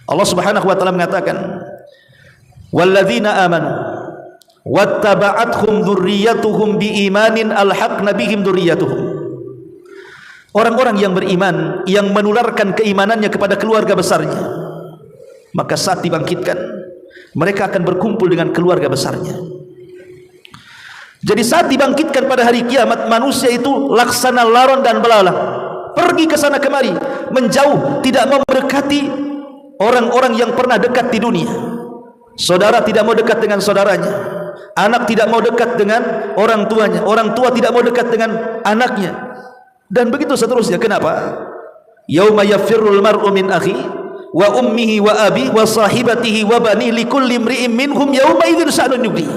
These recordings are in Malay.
Allah Subhanahu wa taala mengatakan, "Walladzina amanu wattaba'athum dzurriyyatuhum biimanin alhaqna bihim dzurriyyatuhum." Orang-orang yang beriman yang menularkan keimanannya kepada keluarga besarnya, maka saat dibangkitkan mereka akan berkumpul dengan keluarga besarnya. Jadi saat dibangkitkan pada hari kiamat, manusia itu laksana laron dan belalang, pergi ke sana kemari, menjauh, tidak mau mendekati orang-orang yang pernah dekat di dunia. Saudara tidak mau dekat dengan saudaranya, anak tidak mau dekat dengan orang tuanya, orang tua tidak mau dekat dengan anaknya, dan begitu seterusnya. Kenapa? Yauma yafirrul mar'u min akhi wa ummihi wa abi wa sahibatihi wa bani likulli imri'in minhum yauma idzin sha'nun yughni.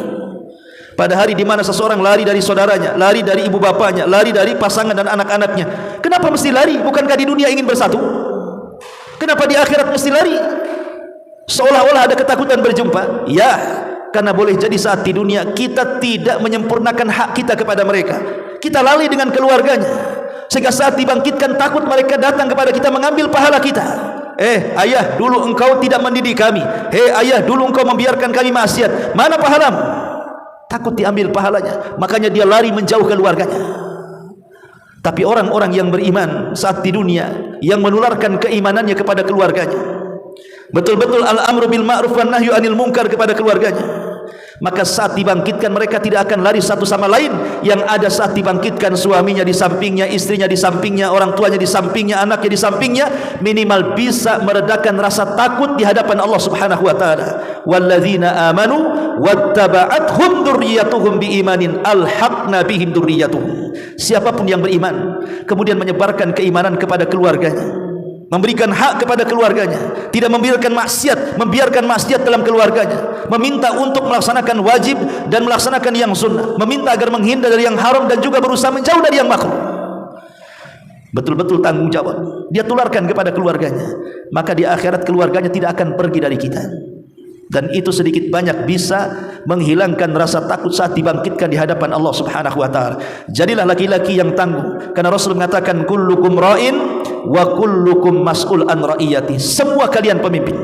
Pada hari di mana seseorang lari dari saudaranya, lari dari ibu bapanya, lari dari pasangan dan anak-anaknya. Kenapa mesti lari? Bukankah di dunia ingin bersatu? Kenapa di akhirat mesti lari? Seolah-olah ada ketakutan berjumpa. Ya, karena boleh jadi saat di dunia kita tidak menyempurnakan hak kita kepada mereka. Kita lalai dengan keluarganya, sehingga saat dibangkitkan takut mereka datang kepada kita mengambil pahala kita. Ayah, dulu engkau tidak mendidik kami. Ayah, dulu engkau membiarkan kami maksiat. Mana pahalamu? Takut diambil pahalanya, makanya dia lari menjauh keluarganya. Tapi orang-orang yang beriman saat di dunia, yang menularkan keimanannya kepada keluarganya, betul-betul al-amru bil ma'ruf wan nahyu anil munkar kepada keluarganya, maka saat dibangkitkan mereka tidak akan lari satu sama lain. Yang ada saat dibangkitkan, suaminya di sampingnya, istrinya di sampingnya, orang tuanya di sampingnya, anaknya di sampingnya, minimal bisa meredakan rasa takut di hadapan Allah Subhanahu wa taala. Walladzina amanu wattaba'athum dzurriyyatuhum biimanin alhaqna bihim dzurriyyatuhum. Siapapun yang beriman kemudian menyebarkan keimanan kepada keluarganya, memberikan hak kepada keluarganya, tidak membiarkan maksiat dalam keluarganya, meminta untuk melaksanakan wajib dan melaksanakan yang sunnah, meminta agar menghindar dari yang haram dan juga berusaha menjauh dari yang makruh, betul-betul tanggung jawab dia tularkan kepada keluarganya, maka di akhirat keluarganya tidak akan pergi dari kita. Dan itu sedikit banyak bisa menghilangkan rasa takut saat dibangkitkan di hadapan Allah Subhanahu wa taala. Jadilah laki-laki yang tangguh, karena Rasul mengatakan kullukum ra'in wa kullukum mas'ul an ra'iyati. Semua kalian pemimpin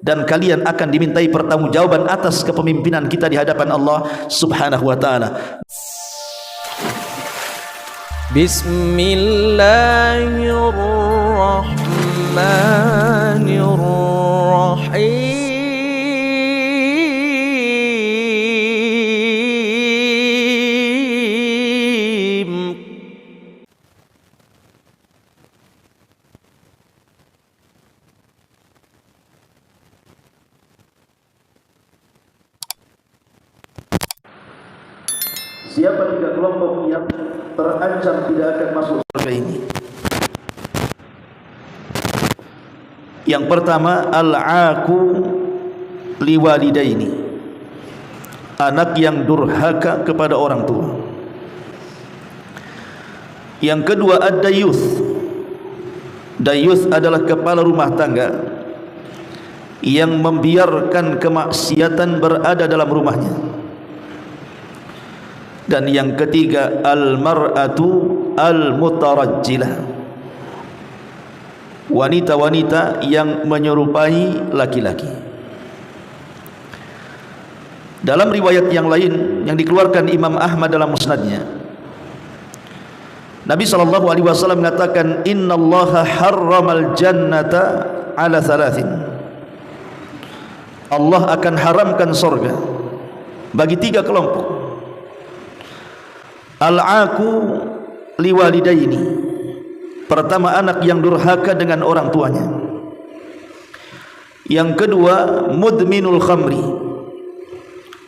dan kalian akan dimintai pertanggungjawaban atas kepemimpinan kita di hadapan Allah Subhanahu wa taala. Bismillahirrahmanirrahim. Siapa tiga kelompok yang terancam tidak akan masuk surga ini? Yang pertama, al-aqu liwalidaini, anak yang durhaka kepada orang tua. Yang kedua, ad-dayuth. Dayuth adalah kepala rumah tangga yang membiarkan kemaksiatan berada dalam rumahnya. Dan yang ketiga, al-mar'atu al-mutarajjilah, wanita-wanita yang menyerupai laki-laki. Dalam riwayat yang lain yang dikeluarkan Imam Ahmad dalam musnadnya, Nabi SAW mengatakan, innallaha harramal jannata ala thalathin. Allah akan haramkan surga bagi tiga kelompok. Al-aqu liwalidaini, pertama anak yang durhaka dengan orang tuanya. Yang kedua, mudminul khamri,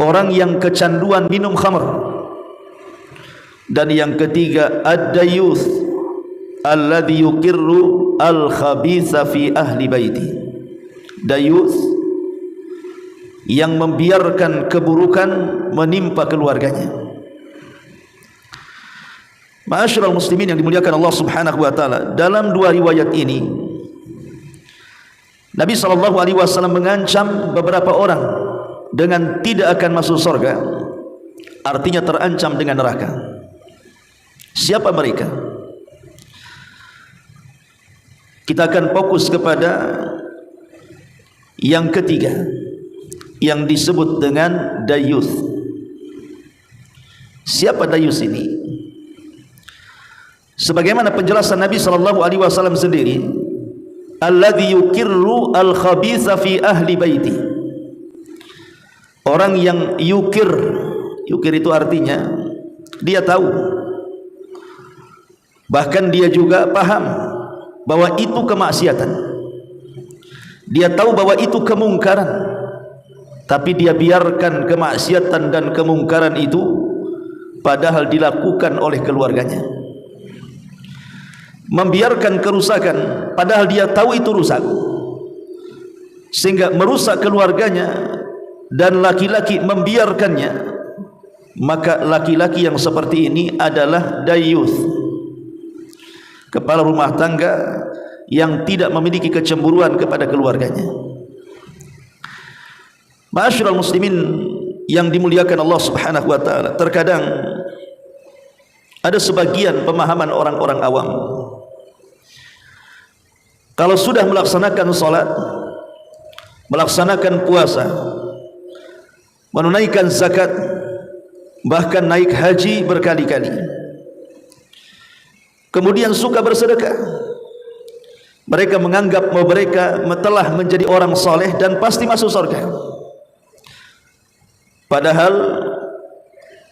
orang yang kecanduan minum khamr. Dan yang ketiga, ad-dayuth alladhi yuqirru al-khabitha fi ahli baiti. Dayuth yang membiarkan keburukan menimpa keluarganya. Ma'asyiral muslimin yang dimuliakan Allah Subhanahu wa taala, dalam dua riwayat ini Nabi SAW mengancam beberapa orang dengan tidak akan masuk surga, artinya terancam dengan neraka. Siapa mereka? Kita akan fokus kepada Yang ketiga yang disebut dengan dayuth. Siapa dayuth ini? Sebagaimana penjelasan Nabi SAW sendiri, alladzi yukirru al-khabitha fi ahli baiti. Orang yang yukir itu artinya dia tahu, bahkan dia juga paham bahwa itu kemaksiatan. Dia tahu bahwa itu kemungkaran, tapi dia biarkan kemaksiatan dan kemungkaran itu padahal dilakukan oleh keluarganya. Membiarkan kerusakan padahal dia tahu itu rusak, sehingga merusak keluarganya, dan laki-laki membiarkannya. Maka laki-laki yang seperti ini adalah dayuth, kepala rumah tangga yang tidak memiliki kecemburuan kepada keluarganya. Ma'asyiral muslimin yang dimuliakan Allah Subhanahu wa taala, terkadang ada sebagian pemahaman orang-orang awam, kalau sudah melaksanakan salat, melaksanakan puasa, menunaikan zakat, bahkan naik haji berkali-kali, kemudian suka bersedekah, mereka menganggap bahwa mereka telah menjadi orang soleh dan pasti masuk surga. Padahal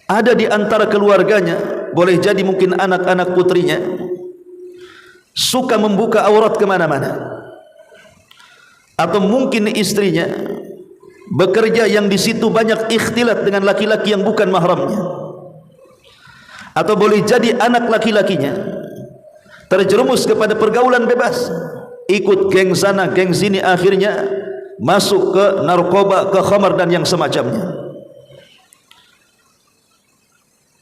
ada di antara keluarganya, boleh jadi mungkin anak-anak putrinya, suka membuka aurat kemana-mana, atau mungkin istrinya bekerja yang di situ banyak ikhtilat dengan laki-laki yang bukan mahramnya, atau boleh jadi anak laki-lakinya terjerumus kepada pergaulan bebas, ikut geng sana geng sini, akhirnya masuk ke narkoba, ke khamar dan yang semacamnya.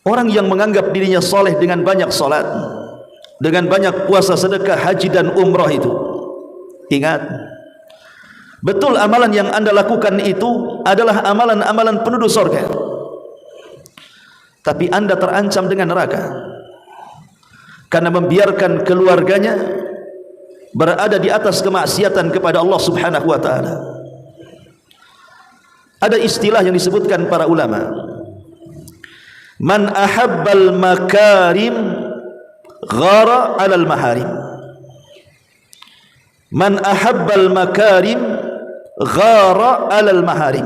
Orang yang menganggap dirinya soleh dengan banyak salat, dengan banyak puasa, sedekah, haji dan umrah itu, ingat, betul amalan yang anda lakukan itu adalah amalan-amalan penduduk surga, tapi anda terancam dengan neraka karena membiarkan keluarganya berada di atas kemaksiatan kepada Allah Subhanahu wa taala. Ada istilah yang disebutkan para ulama, man ahabbal makarim ghara 'alal maharim. Man ahabbal makarim ghara 'alal maharim.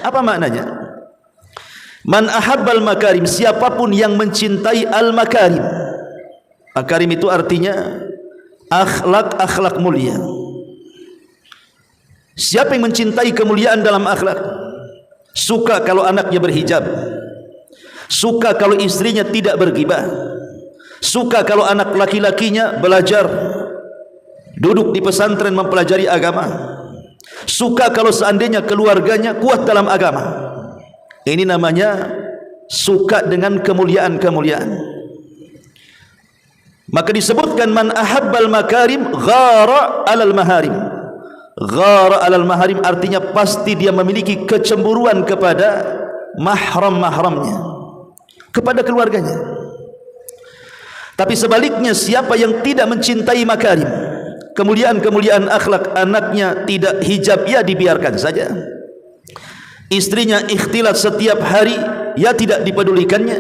Apa maknanya? Man ahabbal makarim, siapapun yang mencintai al-makarim. Makarim itu artinya akhlak-akhlak mulia. Siapa yang mencintai kemuliaan dalam akhlak, suka kalau anaknya berhijab, suka kalau istrinya tidak berghibah, suka kalau anak laki-lakinya belajar, duduk di pesantren mempelajari agama, suka kalau seandainya keluarganya kuat dalam agama. Ini namanya suka dengan kemuliaan-kemuliaan. Maka disebutkan man ahabbal makarim ghara 'alal maharim. Ghara 'alal maharim artinya pasti dia memiliki kecemburuan kepada mahram-mahramnya, kepada keluarganya. Tapi sebaliknya, siapa yang tidak mencintai makarim, kemuliaan-kemuliaan akhlak, anaknya tidak hijab, ya dibiarkan saja. Istrinya ikhtilat setiap hari, ya tidak dipedulikannya.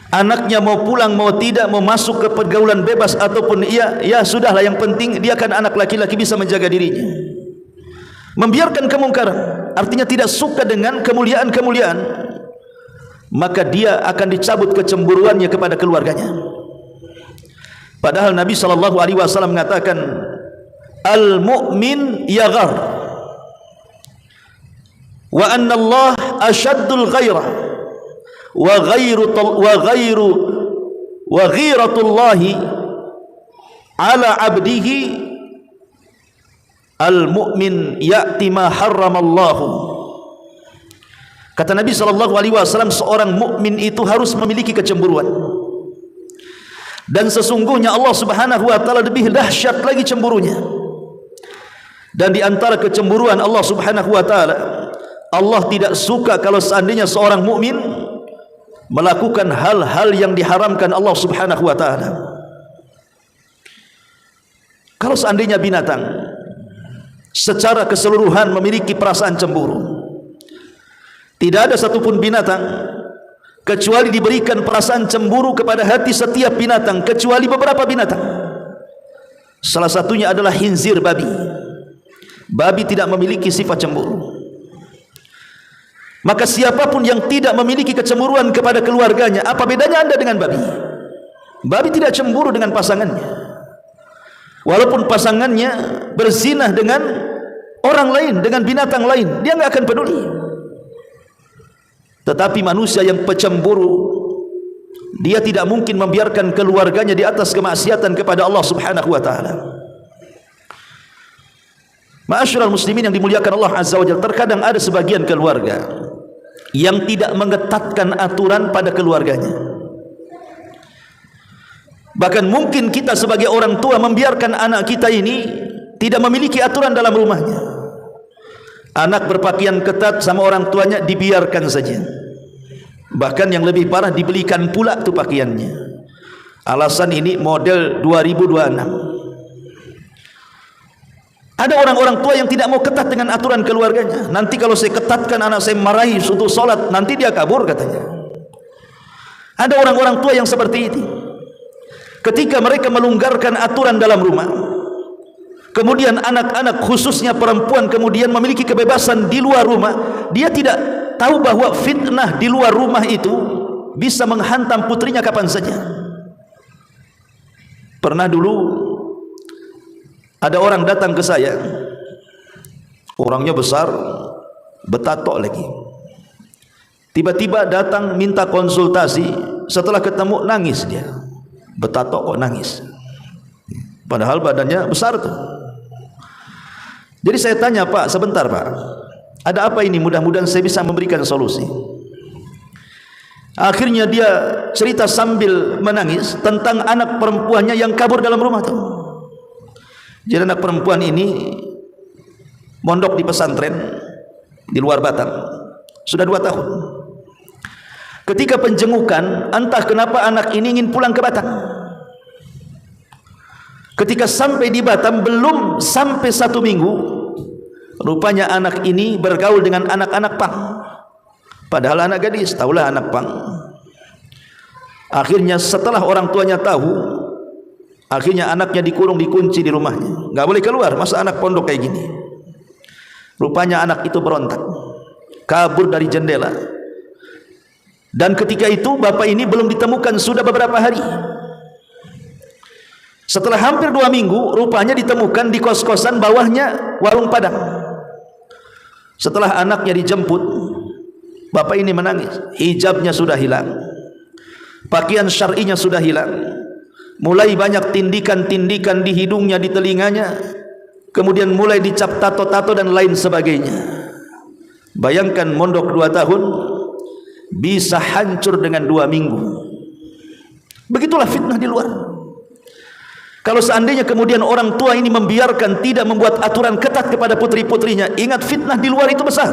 Anaknya mau pulang mau tidak, mau masuk ke pergaulan bebas ataupun ya sudahlah, yang penting dia kan anak laki-laki bisa menjaga dirinya. Membiarkan kemungkaran artinya tidak suka dengan kemuliaan-kemuliaan, maka dia akan dicabut kecemburuannya kepada keluarganya. Padahal Nabi SAW mengatakan, al-mu'min yaghar wa anna Allah ashaddul ghairah wa ghiratullahi ala abdihi al-mu'min ya'ti ma harramallahu. Kata Nabi SAW, seorang mukmin itu harus memiliki kecemburuan, dan sesungguhnya Allah Subhanahu wa taala lebih dahsyat lagi cemburunya. Dan di antara kecemburuan Allah Subhanahu wa taala, Allah tidak suka kalau seandainya seorang mukmin melakukan hal-hal yang diharamkan Allah Subhanahu wa taala. Kalau seandainya binatang secara keseluruhan memiliki perasaan cemburu. Tidak ada satupun binatang kecuali diberikan perasaan cemburu kepada hati setiap binatang, kecuali beberapa binatang. Salah satunya adalah khinzir, babi. Babi tidak memiliki sifat cemburu. Maka siapapun yang tidak memiliki kecemburuan kepada keluarganya, apa bedanya Anda dengan babi? Babi tidak cemburu dengan pasangannya, walaupun pasangannya berzinah dengan orang lain, dengan binatang lain, dia nggak akan peduli. Tetapi manusia yang pecemburu, dia tidak mungkin membiarkan keluarganya di atas kemaksiatan kepada Allah Subhanahu wa taala. Ma'asyiral muslimin yang dimuliakan Allah Azza wa Jalla, terkadang ada sebagian keluarga yang tidak mengetatkan aturan pada keluarganya. Bahkan mungkin kita sebagai orang tua membiarkan anak kita ini tidak memiliki aturan dalam rumahnya. Anak berpakaian ketat sama orang tuanya dibiarkan saja. Bahkan yang lebih parah, dibelikan pula tuh pakaiannya. Alasan ini model 2026. Ada orang-orang tua yang tidak mau ketat dengan aturan keluarganya. Nanti kalau saya ketatkan anak saya marahi untuk sholat, nanti dia kabur katanya. Ada orang-orang tua yang seperti itu. Ketika mereka melonggarkan aturan dalam rumah, kemudian anak-anak khususnya perempuan kemudian memiliki kebebasan di luar rumah, dia tidak tahu bahwa fitnah di luar rumah itu bisa menghantam putrinya kapan saja. Pernah dulu ada orang datang ke saya, orangnya besar, betato lagi. Tiba-tiba datang minta konsultasi, setelah ketemu nangis dia. Betato kok nangis, padahal badannya besar tuh. Jadi saya tanya, Pak, sebentar Pak, ada apa ini? Mudah-mudahan saya bisa memberikan solusi. Akhirnya dia cerita sambil menangis tentang anak perempuannya yang kabur dalam rumah tuh. Jadi anak perempuan ini mondok di pesantren di luar Batam sudah 2 tahun. Ketika penjengukan, entah kenapa anak ini ingin pulang ke Batam. Ketika sampai di Batam, belum sampai 1 minggu, rupanya anak ini bergaul dengan anak-anak pang. Padahal anak gadis, tahulah anak pang. Akhirnya setelah orang tuanya tahu, akhirnya anaknya dikurung, dikunci di rumahnya, nggak boleh keluar. Masa anak pondok kayak gini? Rupanya anak itu berontak, kabur dari jendela. Dan ketika itu bapak ini belum ditemukan sudah beberapa hari. Setelah hampir 2 minggu, rupanya ditemukan di kos-kosan bawahnya warung Padang. Setelah anaknya dijemput, bapak ini menangis. Hijabnya sudah hilang, pakaian syar'inya sudah hilang, mulai banyak tindikan-tindikan di hidungnya, di telinganya, kemudian mulai dicap tato-tato dan lain sebagainya. Bayangkan mondok 2 tahun bisa hancur dengan 2 minggu. Begitulah fitnah di luar. Kalau seandainya kemudian orang tua ini membiarkan, tidak membuat aturan ketat kepada putri-putrinya, ingat fitnah di luar itu besar.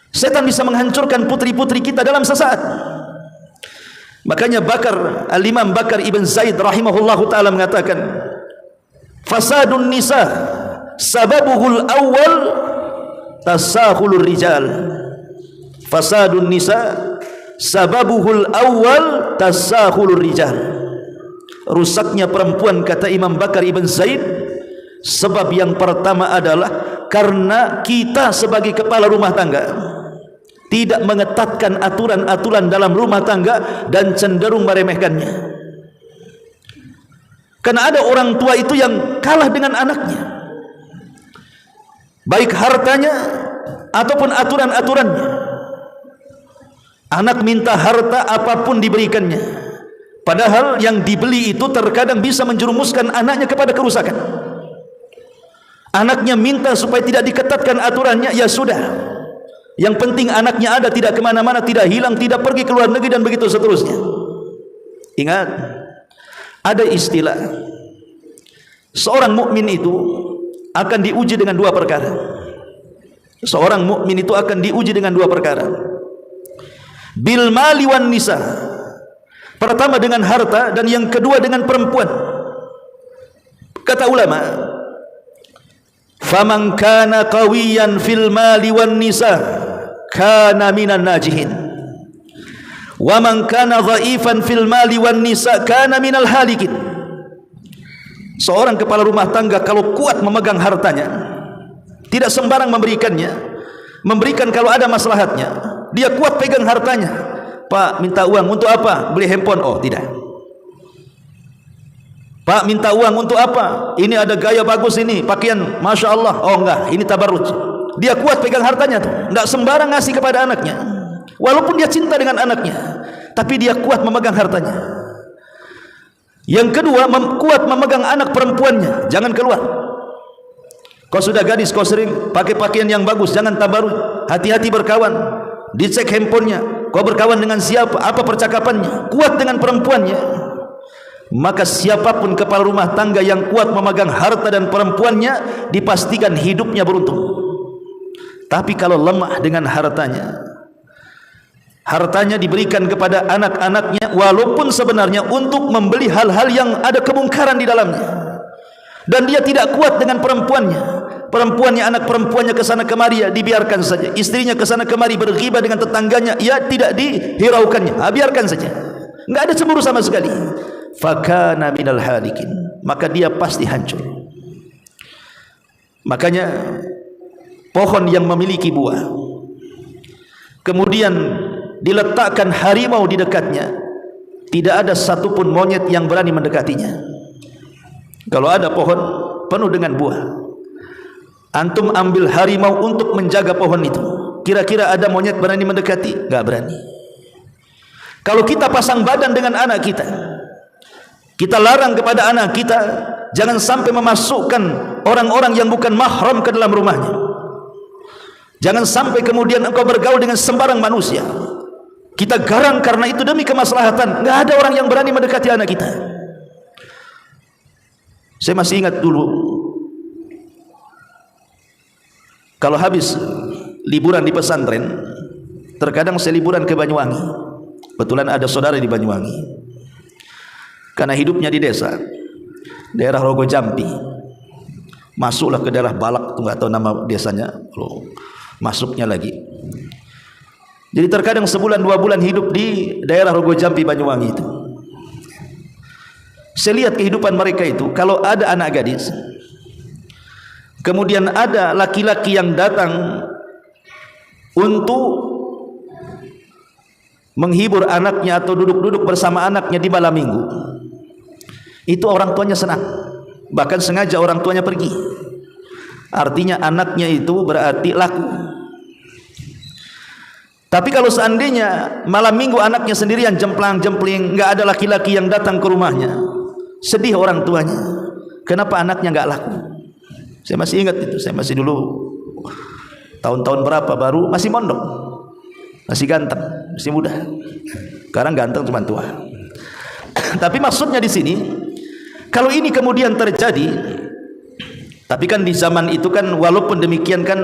Setan bisa menghancurkan putri-putri kita dalam sesaat. Makanya Al-Imam Bakar Ibn Zaid rahimahullahu ta'ala mengatakan, fasadun nisa sababuhul awal tasahulur rijal. Fasadun nisa sababuhul awal tasahulur rijal. Rusaknya perempuan, kata Imam Bakar Ibn Zaid, sebab yang pertama adalah karena kita sebagai kepala rumah tangga tidak mengetatkan aturan-aturan dalam rumah tangga dan cenderung meremehkannya. Karena ada orang tua itu yang kalah dengan anaknya, baik hartanya ataupun aturan-aturannya. Anak minta harta apapun diberikannya, padahal yang dibeli itu terkadang bisa menjerumuskan anaknya kepada kerusakan. Anaknya minta supaya tidak diketatkan aturannya, ya sudah, yang penting anaknya ada, tidak kemana-mana, tidak hilang, tidak pergi ke luar negeri, dan begitu seterusnya. Ingat, ada istilah, seorang mukmin itu akan diuji dengan 2 perkara. Seorang mukmin itu akan diuji dengan 2 perkara. Bil mali wan nisa. Pertama dengan harta, dan yang kedua dengan perempuan. Kata ulama, faman kana qawiyan fil mali wan nisa kana minan najihin wa man kana dhaifan fil mali wan nisa kana minal halikin. Seorang kepala rumah tangga kalau kuat memegang hartanya, tidak sembarang memberikannya, memberikan kalau ada maslahatnya, dia kuat pegang hartanya. Pak, minta uang untuk apa? Beli handphone. Oh, tidak. Pak, minta uang untuk apa? Ini ada gaya bagus ini, pakaian Masya Allah. Oh enggak, ini tabarruj. Dia kuat pegang hartanya tuh, enggak sembarang ngasih kepada anaknya. Walaupun dia cinta dengan anaknya, tapi dia kuat memegang hartanya. Yang kedua, kuat memegang anak perempuannya. Jangan keluar. Kau sudah gadis, kau sering pakai pakaian yang bagus, jangan tabarruj. Hati-hati berkawan. Dicek handphonenya, kau berkawan dengan siapa, apa percakapannya, kuat dengan perempuannya. Maka siapapun kepala rumah tangga yang kuat memegang harta dan perempuannya, dipastikan hidupnya beruntung. Tapi kalau lemah dengan hartanya, hartanya diberikan kepada anak-anaknya, walaupun sebenarnya untuk membeli hal-hal yang ada kemungkaran di dalamnya, dan dia tidak kuat dengan perempuannya, anak perempuannya kesana kemari, ya dibiarkan saja. Istrinya kesana kemari berghibah dengan tetangganya, ya tidak dihiraukannya, biarkan saja, enggak ada cemburu sama sekali. Fakana minal halikin, maka dia pasti hancur. Makanya pohon yang memiliki buah kemudian diletakkan harimau di dekatnya, tidak ada satupun monyet yang berani mendekatinya. Kalau ada pohon penuh dengan buah, antum ambil harimau untuk menjaga pohon itu, kira-kira ada monyet berani mendekati? Enggak berani. Kalau kita pasang badan dengan anak kita larang kepada anak kita jangan sampai memasukkan orang-orang yang bukan mahram ke dalam rumahnya. Jangan sampai kemudian engkau bergaul dengan sembarang manusia. Kita garang karena itu demi kemaslahatan. Enggak ada orang yang berani mendekati anak kita. Saya masih ingat dulu, kalau habis liburan di pesantren, terkadang saya liburan ke Banyuwangi. Kebetulan ada saudara di Banyuwangi. Karena hidupnya di desa, daerah Rogo Jampi, masuklah ke daerah Balak, itu nggak tahu nama desanya, masuknya lagi. Jadi terkadang sebulan 2 bulan hidup di daerah Rogo Jampi Banyuwangi itu. Saya lihat kehidupan mereka itu, kalau ada anak gadis, kemudian ada laki-laki yang datang untuk menghibur anaknya atau duduk-duduk bersama anaknya di malam minggu, itu orang tuanya senang, bahkan sengaja orang tuanya pergi. Artinya anaknya itu berarti laku. Tapi kalau seandainya malam minggu anaknya sendirian jemplang-jempling, enggak ada laki-laki yang datang ke rumahnya, sedih orang tuanya. Kenapa anaknya enggak laku? Saya masih ingat itu. Saya masih dulu tahun-tahun berapa baru masih mondok, masih ganteng, masih muda. Sekarang ganteng cuma tua. Tapi maksudnya di sini, kalau ini kemudian terjadi, tapi kan di zaman itu kan walaupun demikian kan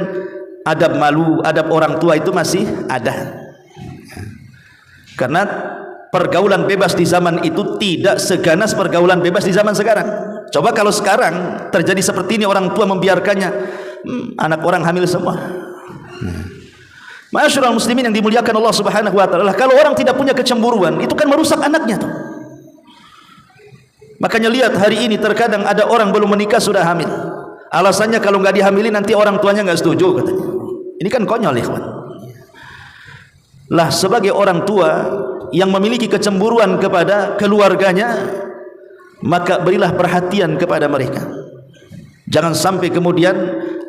adab malu, adab orang tua itu masih ada. Karena pergaulan bebas di zaman itu tidak seganas pergaulan bebas di zaman sekarang. Coba kalau sekarang terjadi seperti ini, orang tua membiarkannya, anak orang hamil semua. Masyaallah muslimin yang dimuliakan Allah Subhanahu wa taala, kalau orang tidak punya kecemburuan, itu kan merusak anaknya tuh. Makanya lihat hari ini terkadang ada orang belum menikah sudah hamil. Alasannya kalau nggak dihamili nanti orang tuanya nggak setuju katanya. Ini kan konyol ikhwan. Lah sebagai orang tua yang memiliki kecemburuan kepada keluarganya, maka berilah perhatian kepada mereka. Jangan sampai kemudian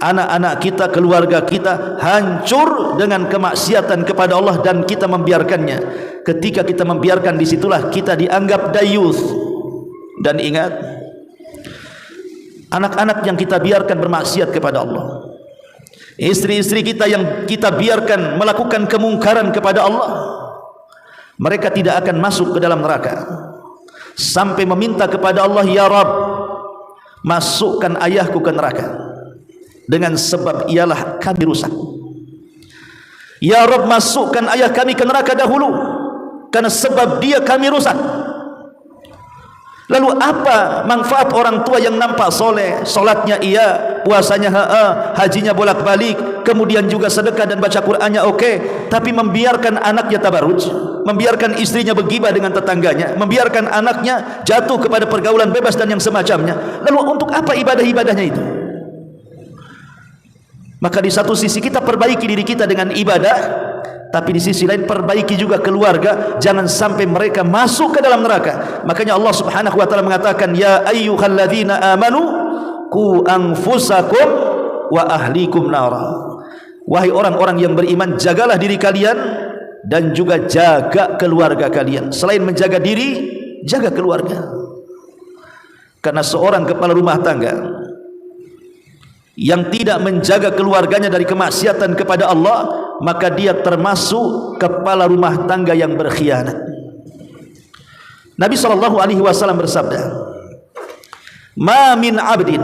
anak-anak kita, keluarga kita hancur dengan kemaksiatan kepada Allah dan kita membiarkannya. Ketika kita membiarkan, disitulah kita dianggap dayuth. Dan ingat, anak-anak yang kita biarkan bermaksiat kepada Allah, istri-istri kita yang kita biarkan melakukan kemungkaran kepada Allah, mereka tidak akan masuk ke dalam neraka sampai meminta kepada Allah, ya Rabb, masukkan ayahku ke neraka dengan sebab ialah kami rusak. Ya Rabb, masukkan ayah kami ke neraka dahulu karena sebab dia kami rusak. Lalu apa manfaat orang tua yang nampak soleh, solatnya iya, puasanya hajinya bolak-balik, kemudian juga sedekah dan baca Qur'annya oke, tapi membiarkan anaknya tabarruj, membiarkan istrinya bergibah dengan tetangganya, membiarkan anaknya jatuh kepada pergaulan bebas dan yang semacamnya. Lalu untuk apa ibadah-ibadahnya itu? Maka di satu sisi kita perbaiki diri kita dengan ibadah, tapi di sisi lain perbaiki juga keluarga, jangan sampai mereka masuk ke dalam neraka. Makanya Allah Subhanahu wa taala mengatakan, ya ayyuhalladzina amanu qu anfusakum wa ahlikum nara. Wahai orang-orang yang beriman, jagalah diri kalian dan juga jaga keluarga kalian. Selain menjaga diri, jaga keluarga. Karena seorang kepala rumah tangga yang tidak menjaga keluarganya dari kemaksiatan kepada Allah, maka dia termasuk kepala rumah tangga yang berkhianat. Nabi SAW bersabda, ma min abdin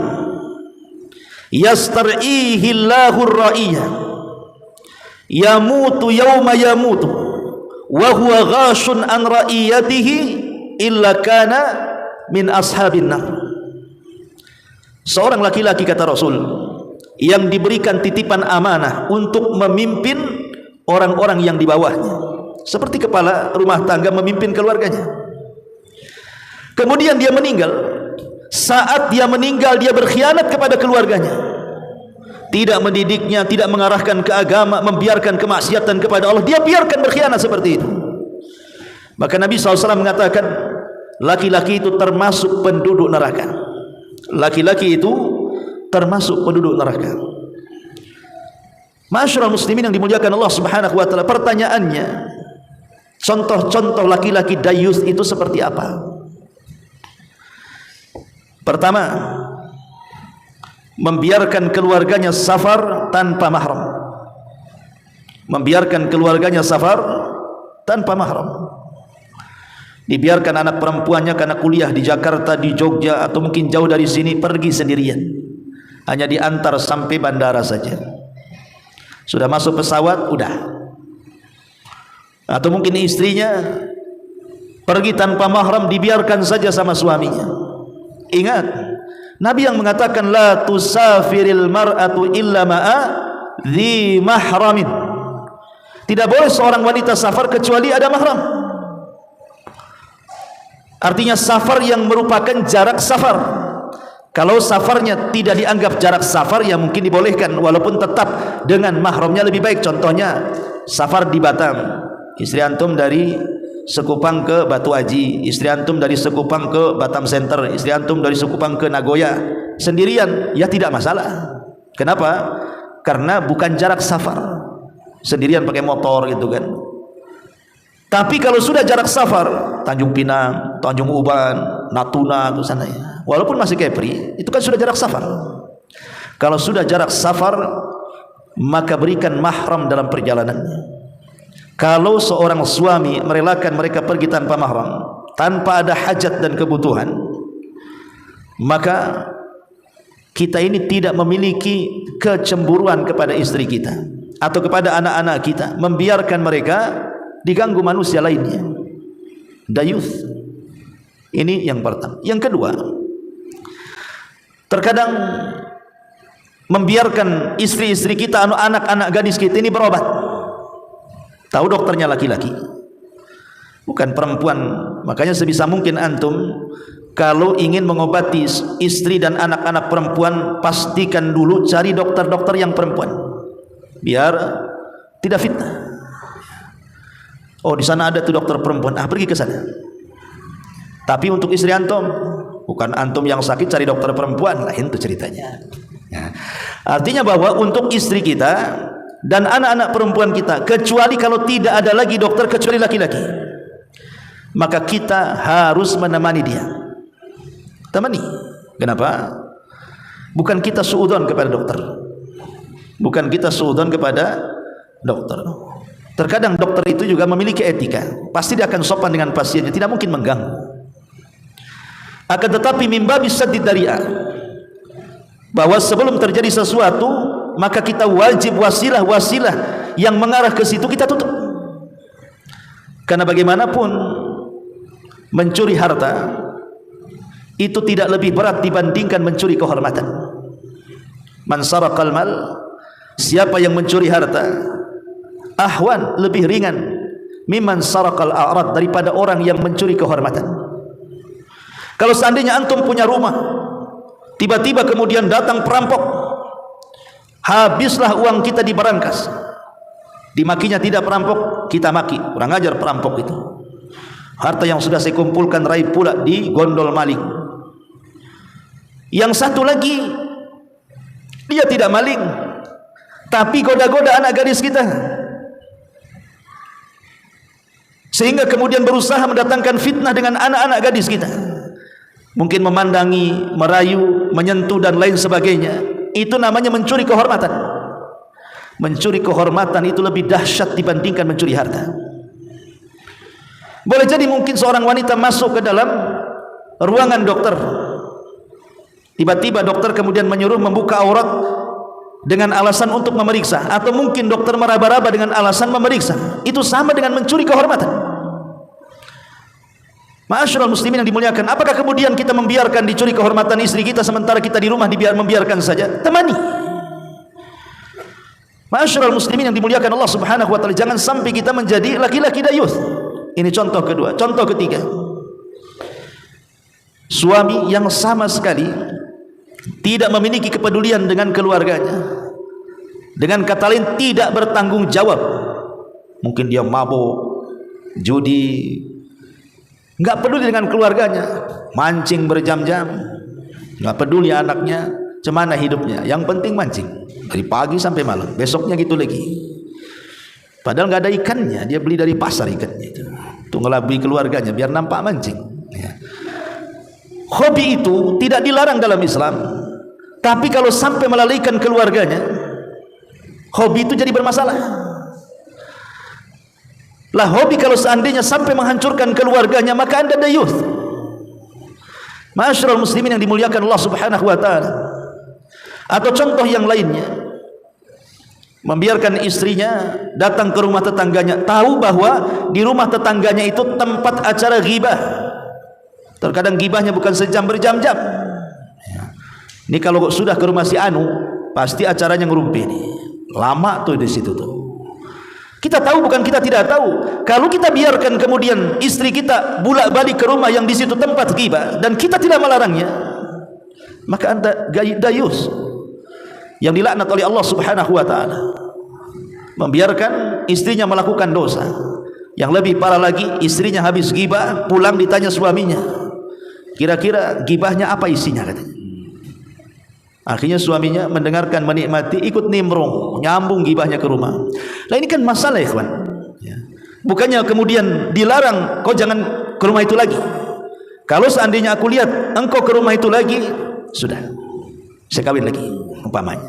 yastar'ihi Allahu ar-ra'iyya yamutu yawma yamutu wa huwa ghashun an ra'iyatihi illa kana min ashabin nar. Seorang laki-laki, kata Rasul, yang diberikan titipan amanah untuk memimpin orang-orang yang di bawahnya, seperti kepala rumah tangga memimpin keluarganya. Kemudian dia meninggal. Saat dia meninggal, dia berkhianat kepada keluarganya, tidak mendidiknya, tidak mengarahkan ke agama, membiarkan kemaksiatan kepada Allah, dia biarkan berkhianat seperti itu. Maka Nabi SAW mengatakan, laki-laki itu termasuk penduduk neraka. Laki-laki itu termasuk penduduk neraka. Masyarul muslimin yang dimuliakan Allah Subhanahu wa taala, pertanyaannya, contoh-contoh laki-laki dayus itu seperti apa? Pertama, membiarkan keluarganya safar tanpa mahram. Membiarkan keluarganya safar tanpa mahram. Dibiarkan anak perempuannya karena kuliah di Jakarta, di Jogja, atau mungkin jauh dari sini, pergi sendirian, hanya diantar sampai bandara saja. Sudah masuk pesawat, udah. Atau mungkin istrinya pergi tanpa mahram, dibiarkan saja sama suaminya. Ingat, Nabi yang mengatakan, la tusafiril mar'atu illa ma'a dhi mahramin. Tidak boleh seorang wanita safar kecuali ada mahram. Artinya safar yang merupakan jarak safar. Kalau safarnya tidak dianggap jarak safar, ya mungkin dibolehkan, walaupun tetap dengan mahramnya lebih baik. Contohnya safar di Batam, istri antum dari Sekupang ke Batu Aji, istri antum dari Sekupang ke Batam Center, istri antum dari Sekupang ke Nagoya, sendirian, ya tidak masalah. Kenapa? Karena bukan jarak safar, sendirian pakai motor gitu kan. Tapi kalau sudah jarak safar, Tanjung Pinang, Tanjung Uban, Natuna ke sana ya, walaupun masih Kepri, itu kan sudah jarak safar. Kalau sudah jarak safar, maka berikan mahram dalam perjalanannya. Kalau seorang suami merelakan mereka pergi tanpa mahram, tanpa ada hajat dan kebutuhan, maka kita ini tidak memiliki kecemburuan kepada istri kita atau kepada anak-anak kita, membiarkan mereka diganggu manusia lainnya. Dayuth. Ini yang pertama. Yang kedua, terkadang membiarkan istri-istri kita, anak-anak gadis kita ini berobat. Tahu dokternya laki-laki, bukan perempuan. Makanya sebisa mungkin antum kalau ingin mengobati istri dan anak-anak perempuan, pastikan dulu cari dokter-dokter yang perempuan, biar tidak fitnah. Oh, di sana ada tuh dokter perempuan, pergi ke sana. Tapi untuk istri antum, bukan antum yang sakit cari dokter perempuan, lain tuh ceritanya. Ya. Artinya bahwa untuk istri kita dan anak-anak perempuan kita, kecuali kalau tidak ada lagi dokter kecuali laki-laki, maka kita harus menemani dia. Temani. Kenapa? Bukan kita suudzon kepada dokter, bukan kita suudzon kepada dokter. Terkadang dokter itu juga memiliki etika, pasti dia akan sopan dengan pasiennya, tidak mungkin mengganggu. Akan tetapi mimba bisa didari'a, bahwa sebelum terjadi sesuatu, maka kita wajib wasilah-wasilah yang mengarah ke situ kita tutup. Karena bagaimanapun mencuri harta itu tidak lebih berat dibandingkan mencuri kehormatan. Man saraqal mal, siapa yang mencuri harta, ahwan, lebih ringan, mimman saraqal a'rad, daripada orang yang mencuri kehormatan. Kalau seandainya antum punya rumah, tiba-tiba kemudian datang perampok, habislah uang kita di barangkas. Dimakinya tidak perampok, kita maki, kurang ajar perampok itu. Harta yang sudah saya kumpulkan raih pula di gondol maling. Yang satu lagi, dia tidak maling, tapi goda-goda anak gadis kita, sehingga kemudian berusaha mendatangkan fitnah dengan anak-anak gadis kita. Mungkin memandangi, merayu, menyentuh dan lain sebagainya. Itu namanya mencuri kehormatan. Mencuri kehormatan itu lebih dahsyat dibandingkan mencuri harta. Boleh jadi mungkin seorang wanita masuk ke dalam ruangan dokter, tiba-tiba dokter kemudian menyuruh membuka aurat dengan alasan untuk memeriksa, atau mungkin dokter meraba-raba dengan alasan memeriksa. Itu sama dengan mencuri kehormatan. Ma'asyiral muslimin yang dimuliakan, apakah kemudian kita membiarkan dicuri kehormatan istri kita sementara kita di rumah membiarkan saja? Temani. Ma'asyiral muslimin yang dimuliakan Allah Subhanahu wa taala, jangan sampai kita menjadi laki-laki dayuth. Ini contoh kedua. Contoh ketiga, suami yang sama sekali tidak memiliki kepedulian dengan keluarganya. Dengan kata lain, tidak bertanggung jawab. Mungkin dia mabuk, judi, nggak peduli dengan keluarganya, mancing berjam-jam, nggak peduli anaknya cemana hidupnya, yang penting mancing dari pagi sampai malam, besoknya gitu lagi. Padahal nggak ada ikannya, dia beli dari pasar ikannya itu ngelabui keluarganya biar nampak mancing. Hobi itu tidak dilarang dalam Islam, tapi kalau sampai melalaikan keluarganya, hobi itu jadi bermasalah. Lah hobi kalau seandainya sampai menghancurkan keluarganya, maka anda dayuth. Ma'asyiral muslimin yang dimuliakan Allah Subhanahu wa taala. Atau contoh yang lainnya, membiarkan istrinya datang ke rumah tetangganya, tahu bahwa di rumah tetangganya itu tempat acara ghibah. Terkadang ghibahnya bukan sejam, berjam-jam. Ini kalau sudah ke rumah si Anu, pasti acaranya ngerumpi nih. Lama tuh di situ tuh. Kita tahu, bukan kita tidak tahu. Kalau kita biarkan kemudian istri kita bolak-balik ke rumah yang di situ tempat ghibah dan kita tidak melarangnya, maka anda dayus yang dilaknat oleh Allah Subhanahu wa taala. Membiarkan istrinya melakukan dosa. Yang lebih parah lagi, istrinya habis ghibah, pulang ditanya suaminya, kira-kira ghibahnya apa isinya, katanya. Akhirnya suaminya mendengarkan, menikmati, ikut nimbrung, nyambung ghibahnya ke rumah. Nah ini kan masalah, ikhwan. Bukannya kemudian dilarang, kau jangan ke rumah itu lagi. Kalau seandainya aku lihat engkau ke rumah itu lagi, sudah, saya kawin lagi, umpamanya.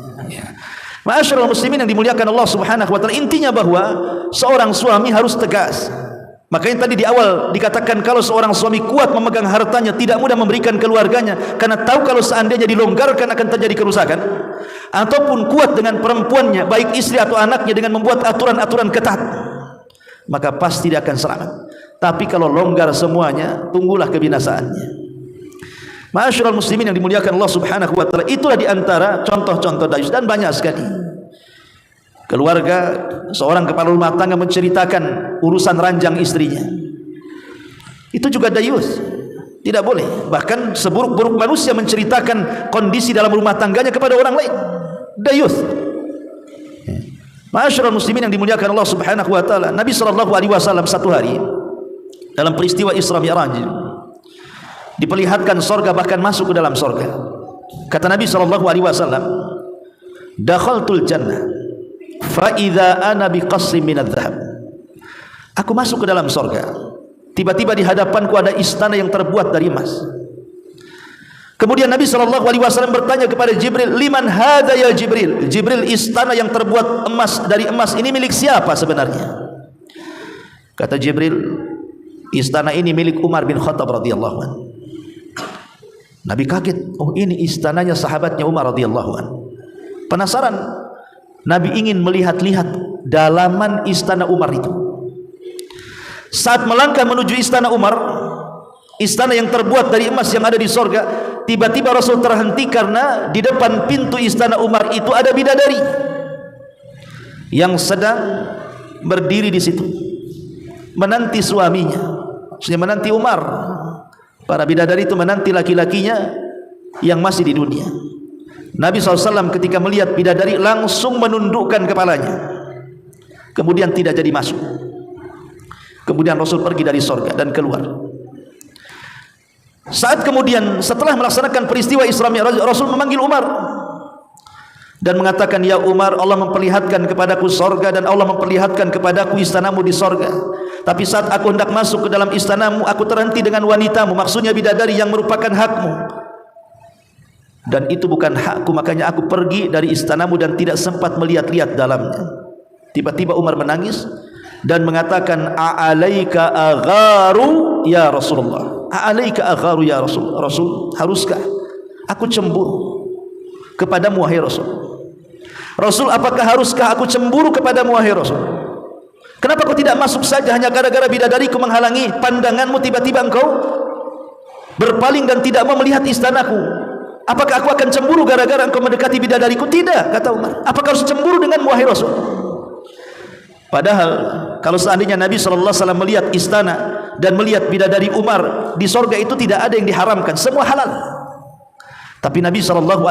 Ma'asyiral muslimin yang dimuliakan Allah Subhanahu wa taala, intinya bahwa seorang suami harus tegas. Makanya tadi di awal dikatakan kalau seorang suami kuat memegang hartanya, tidak mudah memberikan keluarganya, karena tahu kalau seandainya dilonggarkan akan terjadi kerusakan. Ataupun kuat dengan perempuannya, baik istri atau anaknya, dengan membuat aturan-aturan ketat, maka pasti dia akan selamat. Tapi kalau longgar semuanya, tunggulah kebinasaannya. Ma'asyiral muslimin yang dimuliakan Allah Subhanahu wa taala, itulah diantara contoh-contoh dayus, dan banyak sekali. Keluarga, seorang kepala rumah tangga menceritakan urusan ranjang istrinya, itu juga dayus, tidak boleh. Bahkan seburuk-buruk manusia menceritakan kondisi dalam rumah tangganya kepada orang lain, dayus. Ma'asyiral muslimin yang dimuliakan Allah Subhanahu wa taala, Nabi sallallahu alaihi wasallam satu hari dalam peristiwa Isra Mi'raj diperlihatkan sorga, bahkan masuk ke dalam sorga. Kata Nabi sallallahu alaihi wasallam, dakhaltul jannah fa idza ana biqasrin min adh-dhahab. Aku masuk ke dalam sorga, tiba-tiba di hadapanku ada istana yang terbuat dari emas. Kemudian Nabi sallallahu alaihi wasallam bertanya kepada Jibril, liman hadza ya Jibril? Jibril, istana yang terbuat emas, dari emas ini milik siapa sebenarnya? Kata Jibril, istana ini milik Umar bin Khattab radhiyallahu anhu. Nabi kaget, oh ini istananya sahabatnya Umar radhiyallahu anhu. Penasaran, Nabi ingin melihat-lihat dalaman istana Umar itu. Saat melangkah menuju istana Umar, istana yang terbuat dari emas yang ada di sorga. Tiba-tiba Rasul terhenti karena di depan pintu istana Umar itu ada bidadari yang sedang berdiri di situ menanti suaminya, maksudnya menanti Umar. Para bidadari itu menanti laki-lakinya yang masih di dunia. Nabi SAW ketika melihat bidadari langsung menundukkan kepalanya, kemudian tidak jadi masuk. Kemudian Rasul pergi dari sorga dan keluar. Saat kemudian setelah melaksanakan peristiwa Isra Mi'raj, Rasul memanggil Umar dan mengatakan, ya Umar, Allah memperlihatkan kepadaku sorga dan Allah memperlihatkan kepadaku istanamu di sorga. Tapi saat aku hendak masuk ke dalam istanamu, aku terhenti dengan wanitamu, maksudnya bidadari yang merupakan hakmu. Dan itu bukan hakku, makanya aku pergi dari istanamu dan tidak sempat melihat-lihat dalamnya. Tiba-tiba Umar menangis dan mengatakan, a'alaika agharu ya Rasulullah, a'alaika agharu ya Rasul. Rasul, haruskah aku cemburu kepadamu wahai Rasul? Rasul, apakah haruskah aku cemburu kepadamu wahai Rasul? Kenapa kau tidak masuk saja hanya gara-gara bidadariku menghalangi pandanganmu, tiba-tiba engkau berpaling dan tidak mau melihat istanaku? Apakah aku akan cemburu gara-gara engkau mendekati bidadariku? Tidak, kata Umar. Apakah harus cemburu dengan wahai Rasul? Padahal kalau seandainya Nabi SAW melihat istana dan melihat bidadari Umar di sorga, itu tidak ada yang diharamkan, semua halal. Tapi Nabi SAW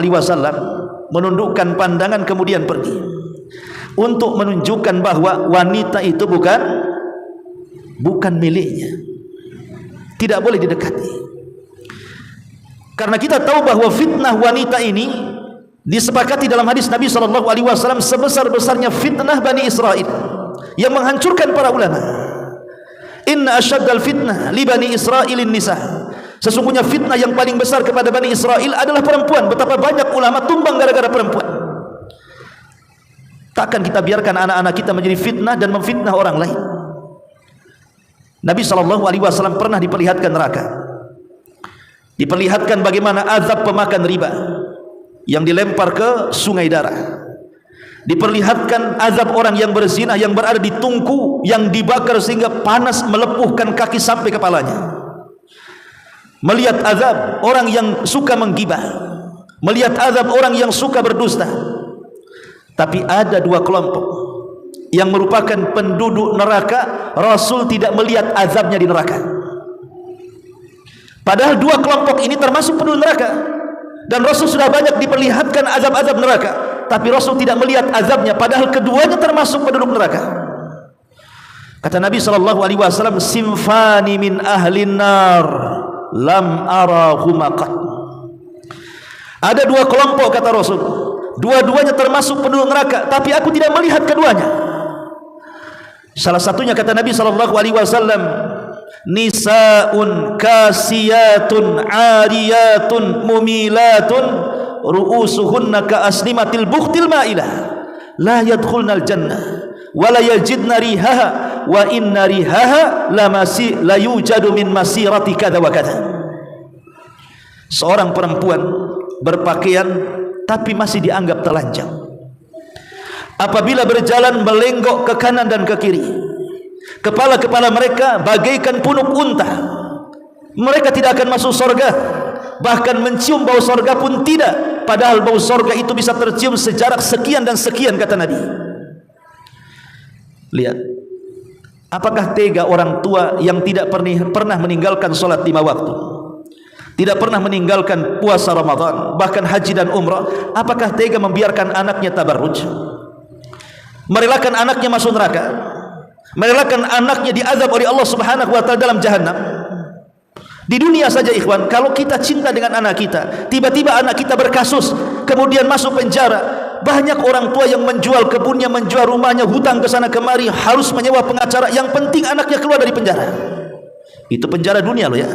menundukkan pandangan kemudian pergi untuk menunjukkan bahwa wanita itu bukan miliknya, tidak boleh didekati. Karena kita tahu bahwa fitnah wanita ini disepakati dalam hadis Nabi SAW sebesar-besarnya fitnah Bani Israel yang menghancurkan para ulama. Inna asyaddal fitnah li Bani Israilin nisa. Sesungguhnya fitnah yang paling besar kepada Bani Israel adalah perempuan. Betapa banyak ulama tumbang gara-gara perempuan. Takkan kita biarkan anak-anak kita menjadi fitnah dan memfitnah orang lain. Nabi SAW pernah diperlihatkan neraka, diperlihatkan bagaimana azab pemakan riba yang dilempar ke sungai darah, diperlihatkan azab orang yang berzina yang berada di tungku yang dibakar sehingga panas melepuhkan kaki sampai kepalanya, melihat azab orang yang suka menggibah, melihat azab orang yang suka berdusta. Tapi ada dua kelompok yang merupakan penduduk neraka, Rasul tidak melihat azabnya di neraka. Padahal dua kelompok ini termasuk penduduk neraka, dan Rasul sudah banyak diperlihatkan azab-azab neraka, tapi Rasul tidak melihat azabnya, padahal keduanya termasuk penduduk neraka. Kata Nabi SAW, simfani min ahlin nar lam arahuma qat. Ada dua kelompok, kata Rasul, dua-duanya termasuk penduduk neraka, tapi aku tidak melihat keduanya. Salah satunya, kata Nabi SAW, nisaun kasiyatun ariyatun mumilatun ru'usuhunna ka aslimatil bukhtil ma'ilah la yadkhulnal jannah wa la yajidna rihaha wa inna rihaha la yujadu min masirati kada wa kada. Seorang perempuan berpakaian tapi masih dianggap telanjang. Apabila berjalan melenggok ke kanan dan ke kiri, kepala-kepala mereka bagaikan punuk unta. Mereka tidak akan masuk surga, bahkan mencium bau surga pun tidak, padahal bau surga itu bisa tercium sejarak sekian dan sekian, kata Nabi. Lihat, apakah tega orang tua yang tidak pernah meninggalkan sholat 5 waktu, tidak pernah meninggalkan puasa Ramadan, bahkan haji dan umrah, apakah tega membiarkan anaknya tabarruj, merelakan anaknya masuk neraka, merelakan anaknya diazab oleh Allah Subhanahu wa taala dalam jahannam? Di dunia saja, ikhwan, kalau kita cinta dengan anak kita, tiba-tiba anak kita berkasus, kemudian masuk penjara, banyak orang tua yang menjual kebunnya, menjual rumahnya, hutang ke sana kemari, harus menyewa pengacara, yang penting anaknya keluar dari penjara. Itu penjara dunia loh ya.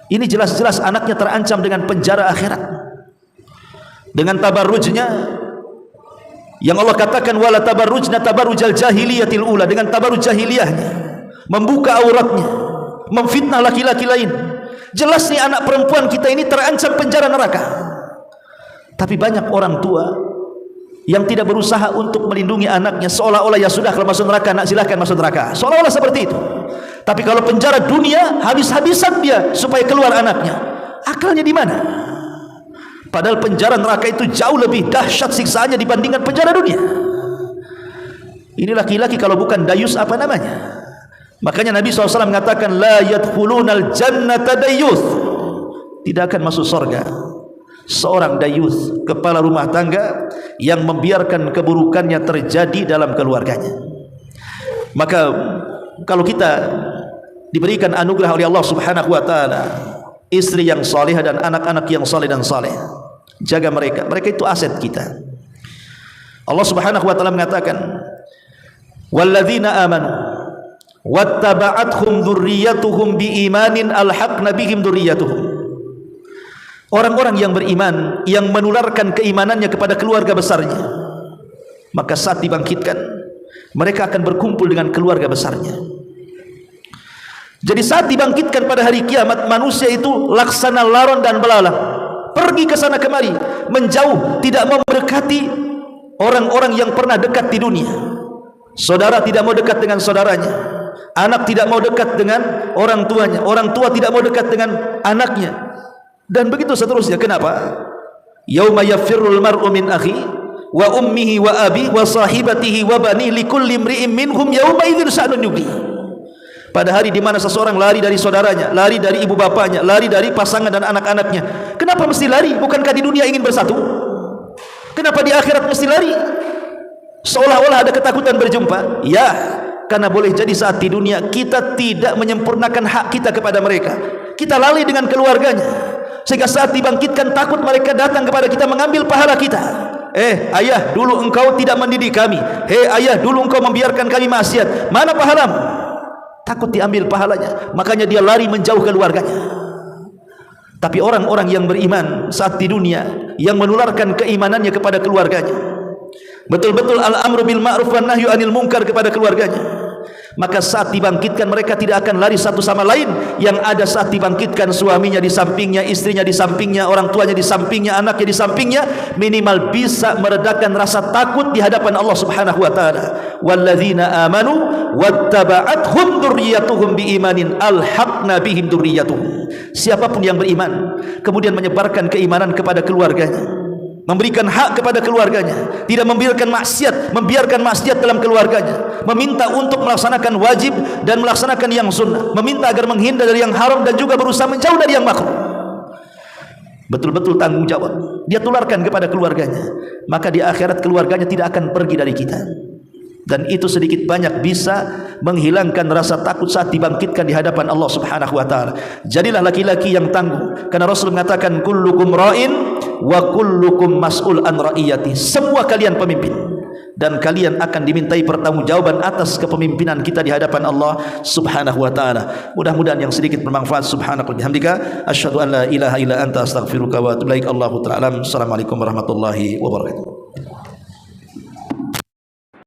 Ini jelas-jelas anaknya terancam dengan penjara akhirat. Dengan tabarrujnya yang Allah katakan, wala tabarrujna tabarrujal jahiliyatil ula, dengan tabarruj jahiliyahnya, membuka auratnya, memfitnah laki-laki lain. Jelas nih anak perempuan kita ini terancam penjara neraka. Tapi banyak orang tua yang tidak berusaha untuk melindungi anaknya, seolah-olah ya sudah kalau masuk neraka anak silahkan masuk neraka, seolah-olah seperti itu. Tapi kalau penjara dunia habis-habisan dia supaya keluar anaknya, akalnya di mana? Padahal penjara neraka itu jauh lebih dahsyat siksaannya dibandingkan penjara dunia. Ini laki-laki kalau bukan dayus apa namanya? Makanya Nabi SAW mengatakan la yadkhulunal jannata dayuth, tidak akan masuk surga seorang dayuth, kepala rumah tangga yang membiarkan keburukannya terjadi dalam keluarganya. Maka kalau kita diberikan anugerah oleh Allah Subhanahu wa taala istri yang saleh dan anak-anak yang saleh dan saleh, jaga mereka. Mereka itu aset kita. Allah Subhanahu wa taala mengatakan, "Walladzina amanu wattaba'athum dzurriyyatuhum biimanin alhaqna bihim dzurriyyatuhum." Orang-orang yang beriman yang menularkan keimanannya kepada keluarga besarnya, maka saat dibangkitkan mereka akan berkumpul dengan keluarga besarnya. Jadi saat dibangkitkan pada hari kiamat, manusia itu laksana laron dan belalang, pergi ke sana kemari, menjauh, tidak mau mendekati orang-orang yang pernah dekat di dunia. Saudara tidak mau dekat dengan saudaranya, anak tidak mau dekat dengan orang tuanya, orang tua tidak mau dekat dengan anaknya, dan begitu seterusnya. Kenapa? Yauma yafirrul mar'u min akhi wa ummihi wa abi wa sahibatihi wa bani likulli imri'in minhum yauma idzin sha'nun yughni. Pada hari di mana seseorang lari dari saudaranya, lari dari ibu bapanya, lari dari pasangan dan anak-anaknya. Kenapa mesti lari? Bukankah di dunia ingin bersatu? Kenapa di akhirat mesti lari? Seolah-olah ada ketakutan berjumpa. Ya, karena boleh jadi saat di dunia kita tidak menyempurnakan hak kita kepada mereka, kita lalai dengan keluarganya, sehingga saat dibangkitkan takut mereka datang kepada kita mengambil pahala kita. Ayah, dulu engkau tidak mendidik kami. Ayah, dulu engkau membiarkan kami maksiat. Mana pahalamu? Takut diambil pahalanya, makanya dia lari menjauh keluarganya. Tapi orang-orang yang beriman saat di dunia yang menularkan keimanannya kepada keluarganya, betul-betul al-amru bil ma'ruf wan nahyu anil munkar kepada keluarganya, maka saat dibangkitkan mereka tidak akan lari satu sama lain. Yang ada saat dibangkitkan suaminya di sampingnya, istrinya di sampingnya, orang tuanya di sampingnya, anaknya di sampingnya, minimal bisa meredakan rasa takut di hadapan Allah Subhanahu wa taala. Walladzina amanu wattaba'athum dzurriyyatuhum biimanin alhaqna bihim dzurriyyatuhum. Siapapun yang beriman kemudian menyebarkan keimanan kepada keluarganya, memberikan hak kepada keluarganya, tidak membiarkan maksiat dalam keluarganya, meminta untuk melaksanakan wajib dan melaksanakan yang sunnah, meminta agar menghindar dari yang haram dan juga berusaha menjauh dari yang makruh, betul-betul tanggung jawab dia tularkan kepada keluarganya, maka di akhirat keluarganya tidak akan pergi dari kita. Dan itu sedikit banyak bisa menghilangkan rasa takut saat dibangkitkan di hadapan Allah Subhanahu wa taala. Jadilah laki-laki yang tangguh, karena Rasul mengatakan kullukum ra'in wa kullukum mas'ul an ra'iyati. Semua kalian pemimpin dan kalian akan dimintai pertanggungjawaban atas kepemimpinan kita di hadapan Allah Subhanahu wa taala. Mudah-mudahan yang sedikit bermanfaat. Subhanaka wa bihamdika asyhadu an la ilaha illa anta astaghfiruka wa atubu ilaik. Allahu ta'ala. Assalamualaikum warahmatullahi wabarakatuh.